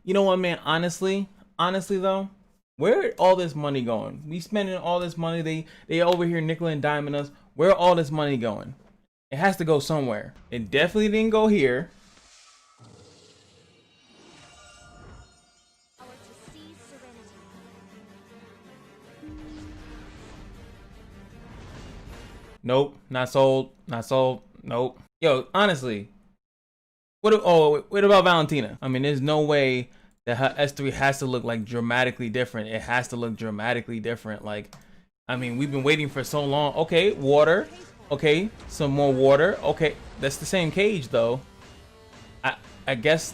You know what, man? Honestly though, where all this money going? We spending all this money. They over here nickel and diming us. Where all this money going? It has to go somewhere. It definitely didn't go here. Nope, not sold. Not sold. Nope. Yo, honestly, what about Valentina? I mean, there's no way that her S3 has to look like dramatically different. It has to look dramatically different. Like, I mean, we've been waiting for so long. Okay, water. Okay, some more water. Okay, that's the same cage though. I guess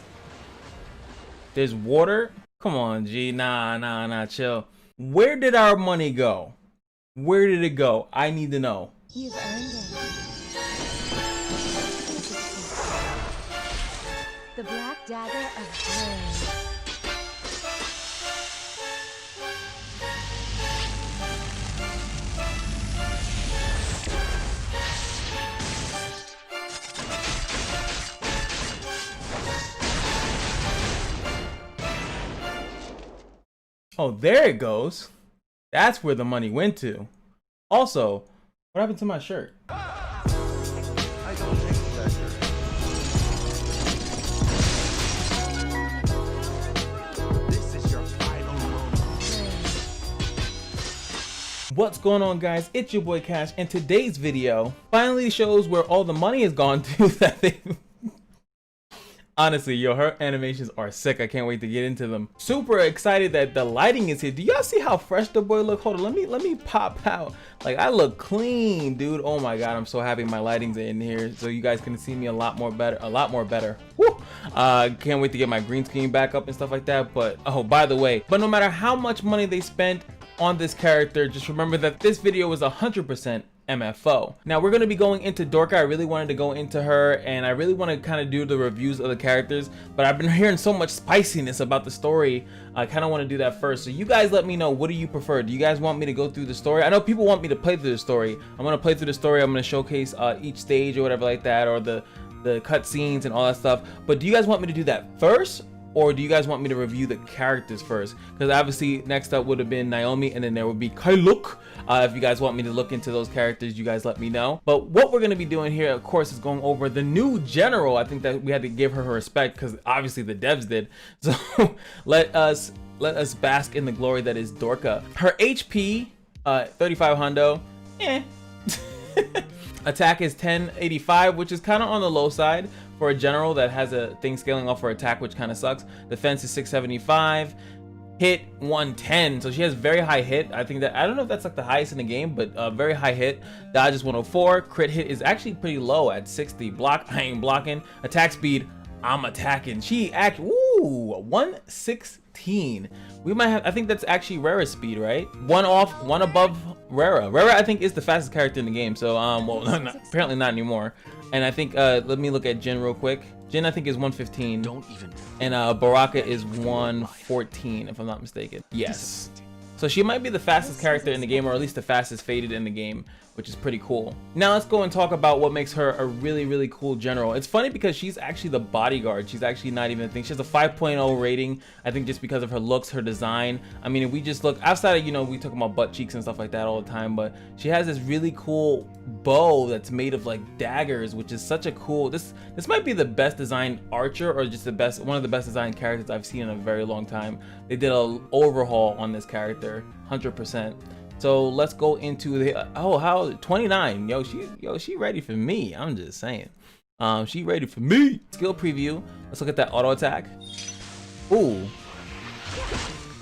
there's water. Come on, G. Nah, chill. Where did our money go? Where did it go? I need to know. You've earned it. The Black Dagger of Grace. Oh, there it goes. That's where the money went to. Also, what happened to my shirt? I don't take pleasure. This is your final moment. What's going on, guys? It's your boy Cash, and today's video finally shows where all the money has gone to. That they honestly, yo, her animations are sick. I can't wait to get into them. Super excited that the lighting is here. Do y'all see how fresh the boy look? Hold on, let me pop out. Like, I look clean, dude. Oh my god, I'm so happy my lighting's in here so you guys can see me a lot more better. Woo! Can't wait to get my green screen back up and stuff like that. But oh, by the way, no matter how much money they spent on this character, just remember that this video was 100% MFO. Now we're going to be going into DORKA. I really wanted to go into her, and I really want to kind of do the reviews of the characters, but I've been hearing so much spiciness about the story. I kind of want to do that first. So you guys let me know, what do you prefer? Do you guys want me to go through the story? I know people want me to play through the story. I'm going to play through the story. I'm going to showcase each stage or whatever like that, or the cut scenes and all that stuff. But do you guys want me to do that first, or do you guys want me to review the characters first? Because obviously next up would have been Naomi, and then there would be Kailuk. If you guys want me to look into those characters, you guys let me know. But what we're going to be doing here, of course, is going over the new general. I think that we had to give her respect because obviously the devs did. So let us bask in the glory that is DORKA. Her HP, 35 hundo. Attack is 1085, which is kind of on the low side for a general that has a thing scaling off her attack, which kind of sucks. Defense is 675. Hit 110, so she has very high hit. I think that, I don't know if that's like the highest in the game, but very high hit. Dodge is 104. Crit hit is actually pretty low at 60. Block, I ain't blocking. Attack speed, I'm attacking. She actually, ooh, 116. We might have, I think that's actually Rara's speed, right? One off, one above Rara. Rara, I think, is the fastest character in the game. So well, apparently not anymore. And I think let me look at Jin real quick. Jin, I think, is 115. Don't even. And Baraka is 114, if I'm not mistaken. Yes. So she might be the fastest character in the game, or at least the fastest faded in the game, which is pretty cool. Now let's go and talk about what makes her a really, really cool general. It's funny because she's actually the bodyguard. She's actually not even a thing. She has a 5.0 rating, I think, just because of her looks, her design. I mean, if we just look outside of, you know, we talk about butt cheeks and stuff like that all the time, but she has this really cool bow that's made of like daggers, which is such a cool, this might be the best designed archer, or just one of the best designed characters I've seen in a very long time. They did an overhaul on this character, 100%. So let's go into the how 29. Yo, she ready for me. I'm just saying. She ready for me. Skill preview. Let's look at that auto attack. Ooh.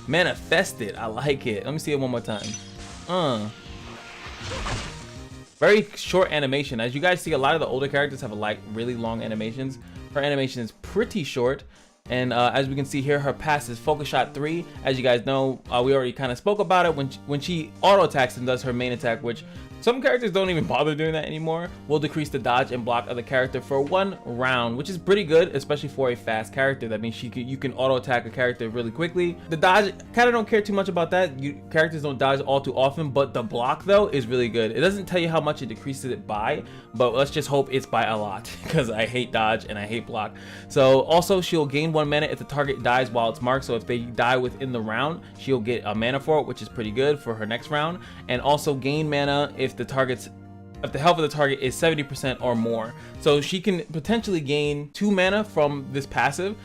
Manifested. I like it. Let me see it one more time. Very short animation. As you guys see, a lot of the older characters have like really long animations. Her animation is pretty short. And as we can see here, her pass is Focus Shot 3. As you guys know, we already kind of spoke about it when she auto attacks and does her main attack, which Some characters don't even bother doing that anymore. Will decrease the dodge and block of the character for 1 round, which is pretty good, especially for a fast character. That means you can auto attack a character really quickly. The dodge, kind of don't care too much about that. Characters don't dodge all too often, but the block though is really good. It doesn't tell you how much it decreases it by, but let's just hope it's by a lot, because I hate dodge and I hate block. So also she'll gain 1 mana if the target dies while it's marked. So if they die within the round, she'll get a mana for it, which is pretty good for her next round. And also gain mana if the health of the target is 70% or more. So she can potentially gain 2 mana from this passive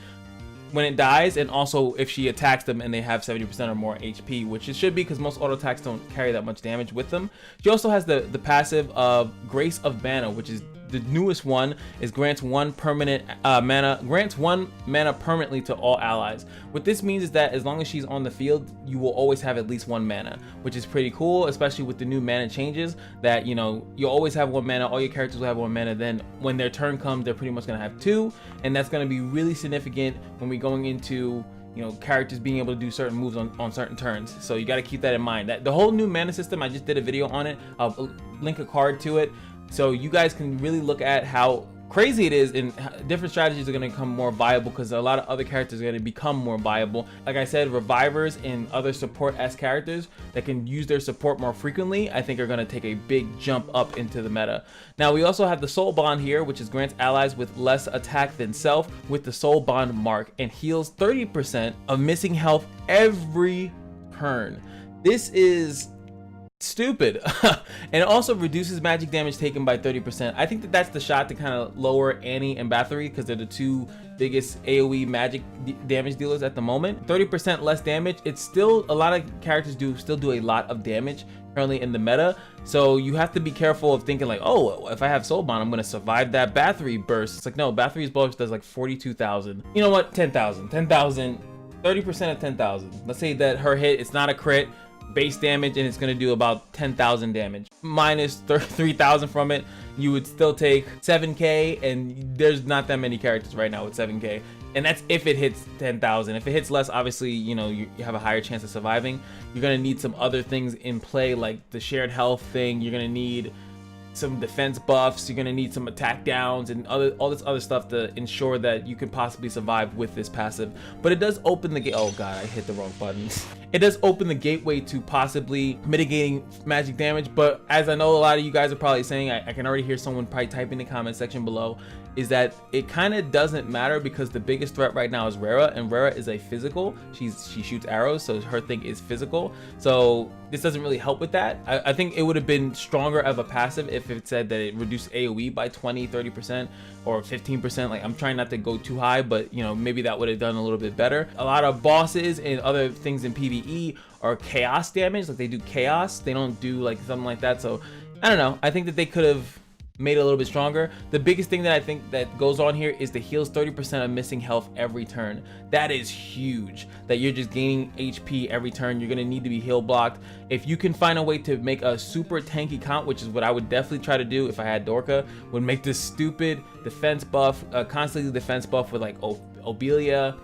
when it dies, and also if she attacks them and they have 70% or more HP, which it should be, because most auto attacks don't carry that much damage with them. She also has the passive of Grace of Mana, which is the newest one. Is grants 1 permanent grants 1 mana permanently to all allies. What this means is that as long as she's on the field, you will always have at least 1 mana, which is pretty cool, especially with the new mana changes, that you know, you always have 1 mana, all your characters will have 1 mana. Then when their turn comes, they're pretty much gonna have 2, and that's gonna be really significant when we're going into, you know, characters being able to do certain moves on certain turns. So you got to keep that in mind. That the whole new mana system, I just did a video on it. I'll link a card to it, so you guys can really look at how crazy it is, and different strategies are going to become more viable, because a lot of other characters are going to become more viable. Like I said, revivers and other support S characters that can use their support more frequently, I think are going to take a big jump up into the meta. Now we also have the Soul Bond here, which is grants allies with less attack than self with the Soul Bond mark, and heals 30% of missing health every turn. This is stupid. And it also reduces magic damage taken by 30%. I think that that's the shot to kind of lower Annie and Bathory, because they're the 2 biggest AoE magic damage dealers at the moment. 30% less damage. It's still, a lot of characters still do a lot of damage currently in the meta, so you have to be careful of thinking like, oh, if I have Soul Bond, I'm gonna survive that Bathory burst. It's like, no, Bathory's burst does like 42,000. You know what? 10,000. 30% of 10,000. Let's say that her hit, it's not a crit, base damage, and it's going to do about 10,000 damage. Minus 3,000 from it, you would still take 7k, and there's not that many characters right now with 7k, and that's if it hits 10,000. If it hits less, obviously, you know, you have a higher chance of surviving. You're going to need some other things in play, like the shared health thing. You're going to need some defense buffs, you're gonna need some attack downs, and all this other stuff to ensure that you can possibly survive with this passive. But it does open the gate. Oh god, I hit the wrong buttons. It does open the gateway to possibly mitigating magic damage, but as I know a lot of you guys are probably saying, I can already hear someone probably type in the comment section below, is that it kind of doesn't matter, because the biggest threat right now is Rara, and Rara is a physical. She shoots arrows, so her thing is physical. So this doesn't really help with that. I think it would have been stronger of a passive if it said that it reduced AoE by 20, 30%, or 15%. Like, I'm trying not to go too high, but you know, maybe that would have done a little bit better. A lot of bosses and other things in PvE are chaos damage, like they do chaos. They don't do like something like that. So I don't know. I think that they could have made it a little bit stronger. The biggest thing that I think that goes on here is the heals 30% of missing health every turn. That is huge, that you're just gaining HP every turn. You're gonna need to be heal blocked. If you can find a way to make a super tanky comp, which is what I would definitely try to do if I had DORKA, would make this stupid defense buff, constantly defense buff with like Obeezy,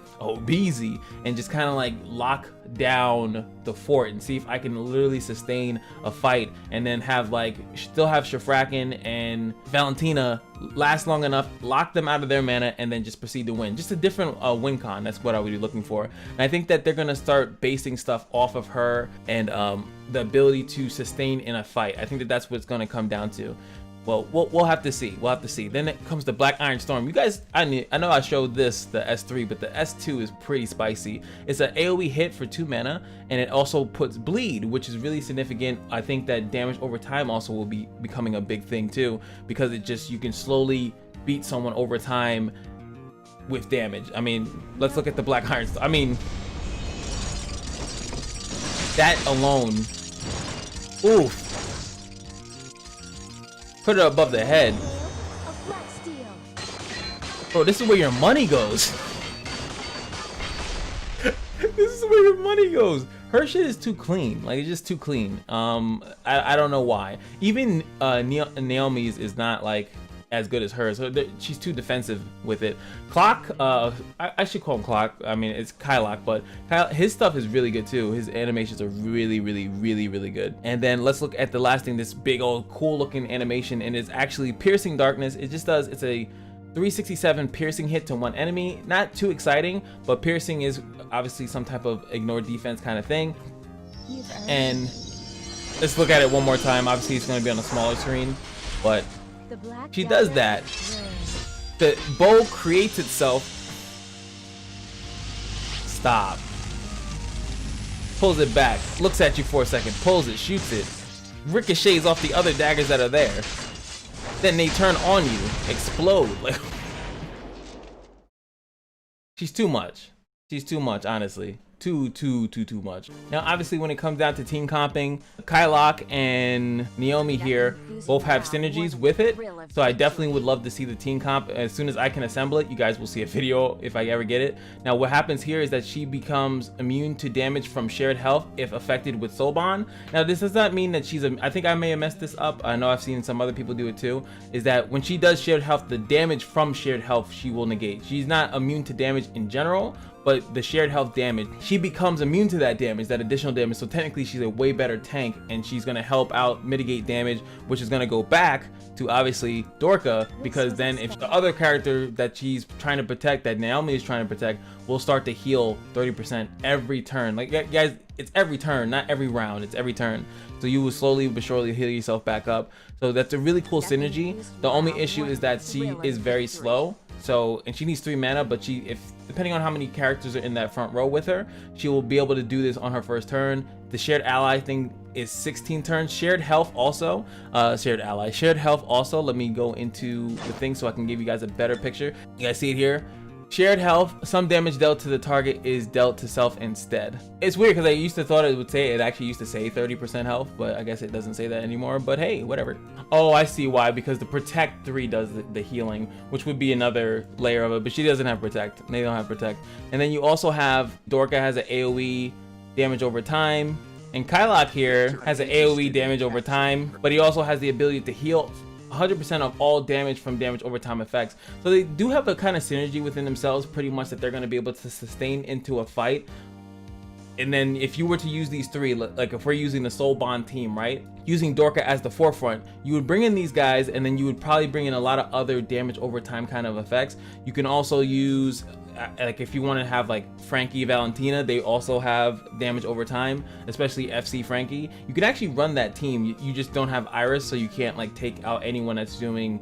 and just kind of like lock down the fort and see if I can literally sustain a fight, and then have like still have Shafrakin and Valentina last long enough, lock them out of their mana, and then just proceed to win. Just a different win con. That's what I would be looking for. And I think that they're gonna start basing stuff off of her and the ability to sustain in a fight. I think that that's what it's gonna come down to. Well, we'll have to see. We'll have to see. Then it comes to Black Iron Storm. You guys, I know I showed this, the S3, but the S2 is pretty spicy. It's an AoE hit for 2 mana, and it also puts bleed, which is really significant. I think that damage over time also will be becoming a big thing too, because it just, you can slowly beat someone over time with damage. I mean, let's look at the Black Iron Storm. I mean, that alone, oof. Put it above the head. Bro, this is where your money goes. This is where your money goes. Her shit is too clean. Like, it's just too clean. I don't know why. Even Naomi's is not like as good as hers. So she's too defensive with it. Clock, I should call him Clock. I mean, it's Kylock, but his stuff is really good too. His animations are really good. And then let's look at the last thing, this big old cool looking animation, and it's actually Piercing Darkness. It just does, it's a 367 piercing hit to one enemy. Not too exciting, but piercing is obviously some type of ignore defense kind of thing. And let's look at it one more time. Obviously it's going to be on a smaller screen, but she does that. The bow creates itself. Stop. Pulls it back, looks at you for a second, pulls it, shoots it, ricochets off the other daggers that are there. Then they turn on you, explode. Like, she's too much. She's too much, honestly. Too much. Now, obviously, when it comes down to team comping, Kylock and Naomi here both have synergies with it. So I definitely would love to see the team comp. As soon as I can assemble it, you guys will see a video if I ever get it. Now, what happens here is that she becomes immune to damage from shared health if affected with Soul Bond. Now, this does not mean that she's I think I may have messed this up. I know I've seen some other people do it too. Is that when she does shared health, the damage from shared health she will negate. She's not immune to damage in general, but the shared health damage, she becomes immune to that damage, that additional damage. So technically she's a way better tank, and she's gonna help out mitigate damage, which is gonna go back to obviously DORKA, because then if the other character that she's trying to protect, that Naomi is trying to protect, will start to heal 30% every turn. Like, guys, it's every turn, not every round, it's every turn. So you will slowly but surely heal yourself back up. So that's a really cool synergy. The only issue is that she is very slow. So, and she needs 3 mana, but depending on how many characters are in that front row with her, she will be able to do this on her first turn. The shared ally thing is 16 turns. Shared health also, shared health also. Let me go into the thing so I can give you guys a better picture. You guys see it here? Shared health, some damage dealt to the target is dealt to self instead. It's weird because I used to thought it actually used to say 30% health, but I guess it doesn't say that anymore, but hey, whatever. Oh, I see why, because the Protect 3 does the healing, which would be another layer of it, but she doesn't have Protect. They don't have Protect. And then you also have, DORKA has an AoE damage over time, and Kylock here has an AoE damage over time, but he also has the ability to heal 100% of all damage from damage over time effects. So they do have a kind of synergy within themselves, pretty much, that they're going to be able to sustain into a fight. And then if you were to use these 3, like if we're using the Soul Bond team, right, using DORKA as the forefront, you would bring in these guys, and then you would probably bring in a lot of other damage over time kind of effects. You can also use, like if you want to have like Frankie, Valentina, they also have damage over time, especially FC Frankie. You can actually run that team. You just don't have Iris, so you can't like take out anyone that's doing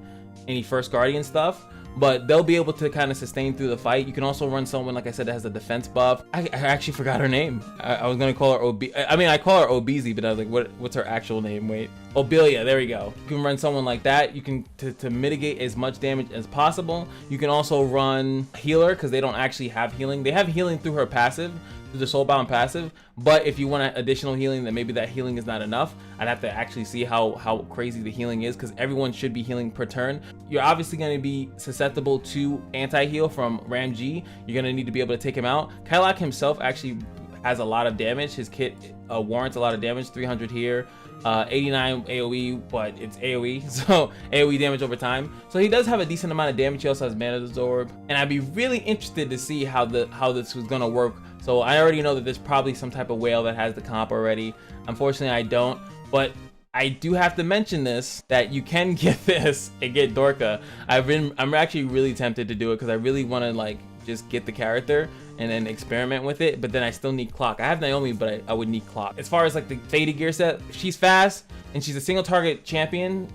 any First Guardian stuff, but they'll be able to kind of sustain through the fight. You can also run someone, like I said, that has a defense buff. I actually forgot her name. I was gonna call her I call her Obeezy, but I was like, what's her actual name? Wait, Obelia, there we go. You can run someone like that. You can, to mitigate as much damage as possible. You can also run Healer, because they don't actually have healing. They have healing through her passive, through the Soulbound passive, but if you want additional healing, then maybe that healing is not enough. I'd have to actually see how crazy the healing is, because everyone should be healing per turn. You're obviously going to be susceptible to anti-heal from Ram G. You're going to need to be able to take him out. Kylock himself actually has a lot of damage. His kit warrants a lot of damage, 300 here, 89 AoE, but it's AoE, so AoE damage over time. So he does have a decent amount of damage. He also has Mana Absorb, and I'd be really interested to see how this was going to work. So I already know that there's probably some type of whale that has the comp already. Unfortunately, I don't, but I do have to mention this, that you can get this and get DORKA. I'm actually really tempted to do it, because I really want to like just get the character and then experiment with it, but then I still need Clock. I have Naomi, but I would need Clock. As far as like the faded gear set, she's fast and she's a single target champion,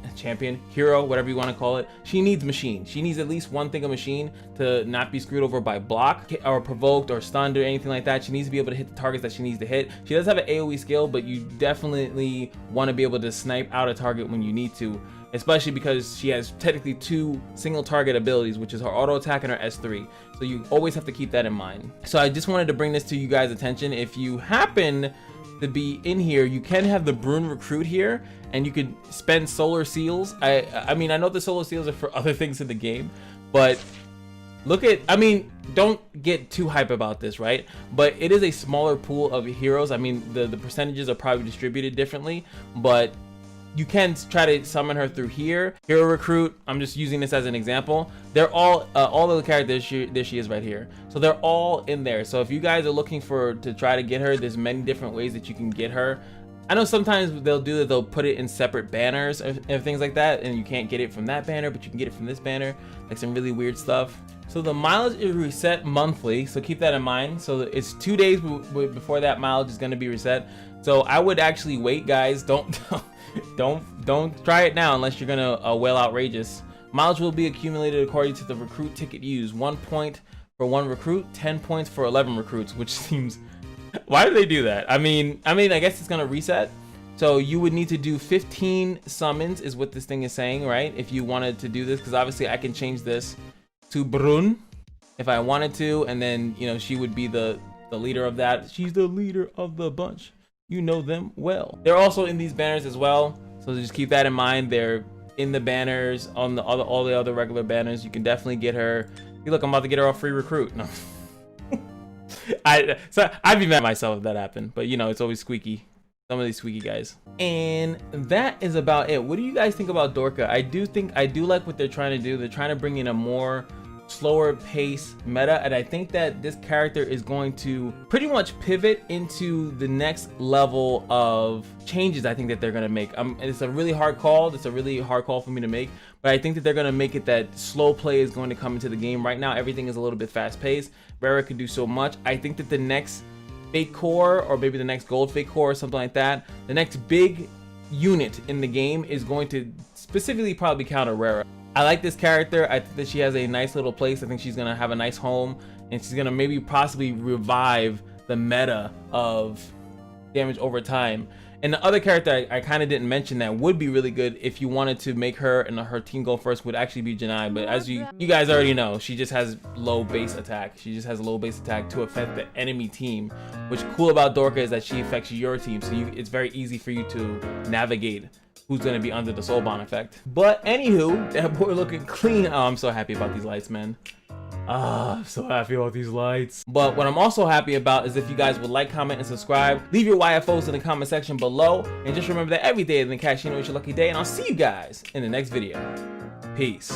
hero, whatever you want to call it. She needs machine. She needs at least one thing of machine to not be screwed over by block or provoked or stunned or anything like that. She needs to be able to hit the targets that she needs to hit. She does have an AoE skill, but you definitely want to be able to snipe out a target when you need to, especially because she has technically 2 single target abilities, which is her auto attack and her S3. So you always have to keep that in mind. So I just wanted to bring this to you guys' attention. If you happen to be in here, you can have the Brune Recruit here, and you could spend Solar Seals. I mean, I know the Solar Seals are for other things in the game, but look at, I mean, don't get too hype about this, right? But it is a smaller pool of heroes. I mean, the percentages are probably distributed differently, but you can try to summon her through here. Hero recruit, I'm just using this as an example. They're all of the characters, there she is right here. So they're all in there. So if you guys are looking to try to get her, there's many different ways that you can get her. I know sometimes they'll put it in separate banners and things like that, and you can't get it from that banner, but you can get it from this banner, like some really weird stuff. So the mileage is reset monthly, so keep that in mind. So it's 2 days before that mileage is going to be reset. So I would actually wait, guys. Don't try it now unless you're gonna wail outrageous. Mileage will be accumulated according to the recruit ticket used. 1 point for 1 recruit, 10 points for 11 recruits, which seems, why do they do that? I mean, I guess it's gonna reset. So you would need to do 15 summons is what this thing is saying, right? If you wanted to do this, because obviously I can change this to Brun if I wanted to, and then, you know, she would be the leader of that. She's the leader of the bunch. You know them well. They're also in these banners as well, so just keep that in mind. They're in the banners on all the other regular banners. You can definitely get her. Hey, look, I'm about to get her a free recruit. No. I'd be mad at myself if that happened, but you know, it's always squeaky. Some of these squeaky guys. And that is about it. What do you guys think about DORKA? I do like what they're trying to do. They're trying to bring in a more slower pace meta, and I think that this character is going to pretty much pivot into the next level of changes. I think that they're going to make. It's a really hard call. It's a really hard call for me to make, but I think that they're going to make it that slow play is going to come into the game. Right now everything is a little bit fast paced. Rara can do so much. I think that the next fake core, or maybe the next gold fake core or something like that, the next big unit in the game is going to specifically probably counter Rara. I like this character. I think that she has a nice little place. I think she's gonna have a nice home, and she's gonna maybe possibly revive the meta of damage over time. And the other character I kind of didn't mention that would be really good if you wanted to make her and her team go first would actually be Janai. But as you guys already know, she just has low base attack. She just has low base attack to affect the enemy team. What's cool about DORKA is that she affects your team, so it's very easy for you to navigate who's gonna be under the soul bond effect. But anywho, that boy looking clean. Oh, I'm so happy about these lights, man. I'm so happy about these lights. But what I'm also happy about is if you guys would like, comment, and subscribe. Leave your YFOs in the comment section below. And just remember that every day in the cash, you know, it's your lucky day. And I'll see you guys in the next video. Peace.